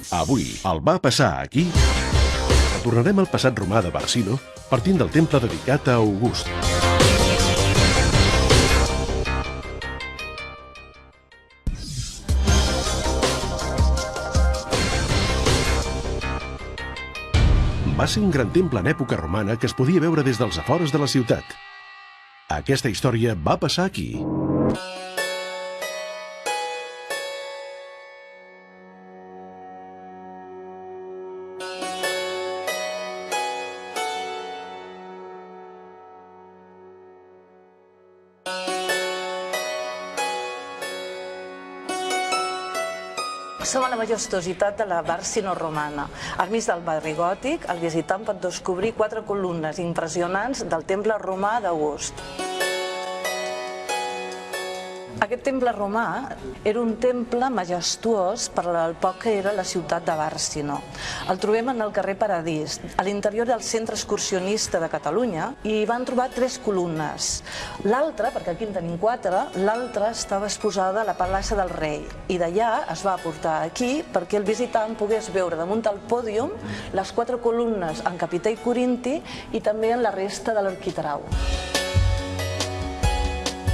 Avui, el va passar aquí, tornarem al passat romà de Barsino partint del temple dedicat a August. Va ser un gran temple en època romana que es podia veure des dels afores de la ciutat. Aquesta història va passar aquí. Som a la majestuositat de la Barsino romana. Al mig del barri gòtic, el visitant pot descobrir 4 columnes impressionants del temple romà d'August. Aquest temple romà era un temple majestuós per al poc que era la ciutat de Barsino. El trobem en el carrer Paradís, a l'interior del centre excursionista de Catalunya, i van trobar 3 columnes. L'altra, perquè aquí en tenim 4, l'altra estava exposada a la Palassa del Rei, i d'allà es va portar aquí perquè el visitant pogués veure damunt del pòdium les 4 columnes en capitell corinti i també en la resta de l'arquitrau.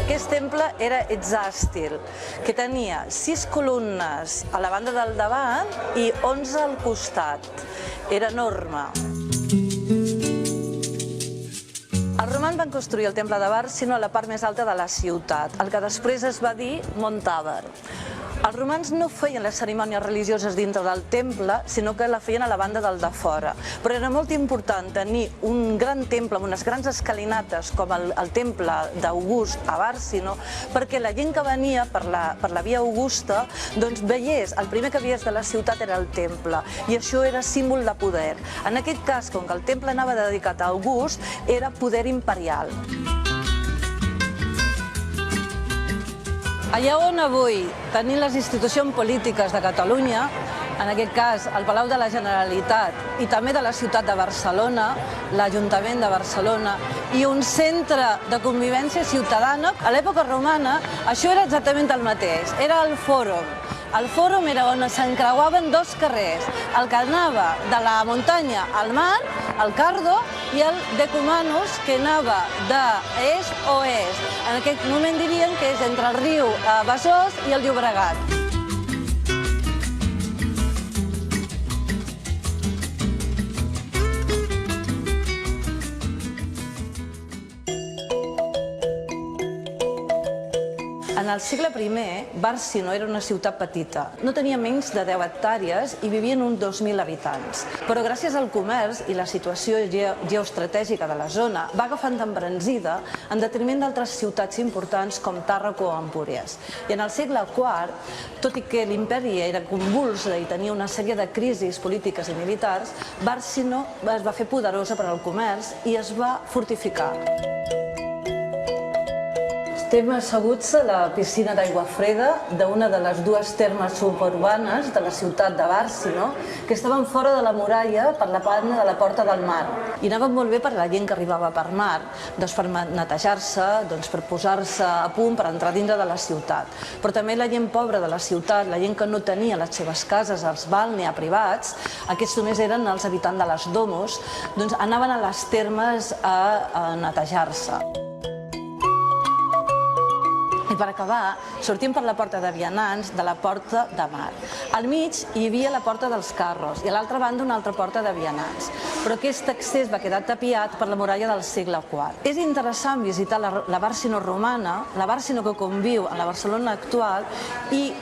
Aquest temple era hexàstil, que tenia 6 columnes a la banda del davant i 11 al costat. Era enorme. Els romans van construir el temple de Barsino a la part més alta de la ciutat, el que després es va dir Mont Àver. Els romans no feien les cerimònies religioses dintre del temple, sinó que la feien a la banda del de fora. Però era molt important tenir un gran temple amb unes grans escalinates com el temple d'August a Barsino, perquè la gent que venia per la via Augusta veiés, el primer que veiés de la ciutat era el temple, i això era símbol de poder. En aquest cas, com que el temple anava dedicat a August, era poder imperial. Allà on avui tenim les institucions polítiques de Catalunya, en aquest cas el Palau de la Generalitat i també de la ciutat de Barcelona, l'Ajuntament de Barcelona, i un centre de convivència ciutadana, a l'època romana això era exactament el mateix, era el fòrum. El fòrum era on s'encreuaven 2 carrers, el que anava de la muntanya al mar, el Cardo, i el Decumanus, que anava d'est a oest. En aquest moment diríem que és entre el riu Besòs i el Llobregat. En el segle I, Barsino era una ciutat petita. No tenia menys de 10 hectàrees i vivien uns 2.000 habitants. Però gràcies al comerç i la situació geoestratègica de la zona va agafant embranzida en detriment d'altres ciutats importants com Tàrraco o Empúries. I en el segle IV, tot i que l'imperi era convulsa i tenia una sèrie de crisis polítiques i militars, Barsino es va fer poderosa per al comerç i es va fortificar. Estem asseguts a la piscina d'aigua freda d'una de les 2 termes suburbanes de la ciutat de Barsino, que estaven fora de la muralla per la banda de la Porta del Mar. I anaven molt bé per a la gent que arribava per mar, per netejar-se, per posar-se a punt per entrar dintre de la ciutat. Però també la gent pobra de la ciutat, la gent que no tenia les seves cases, els balnea privats, aquests només eren els habitants de les domos, anaven a les termes a netejar-se. I per acabar, sortim per la porta de vianants de la porta de mar. Al mig hi havia la porta dels carros i a l'altra banda una altra porta de vianants. Però aquest accés va quedar tapiat per la muralla del segle IV. És interessant visitar la Barsino romana, la Barsino que conviu en la Barcelona actual, i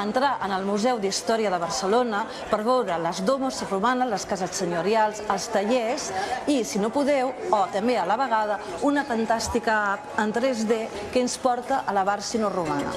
entrar en el Museu d'Història de Barcelona per veure les domus romanes, les cases senyorials, els tallers i, si no podeu, o també a la vegada, una fantàstica app en 3D que ens porta a la Barsino romana.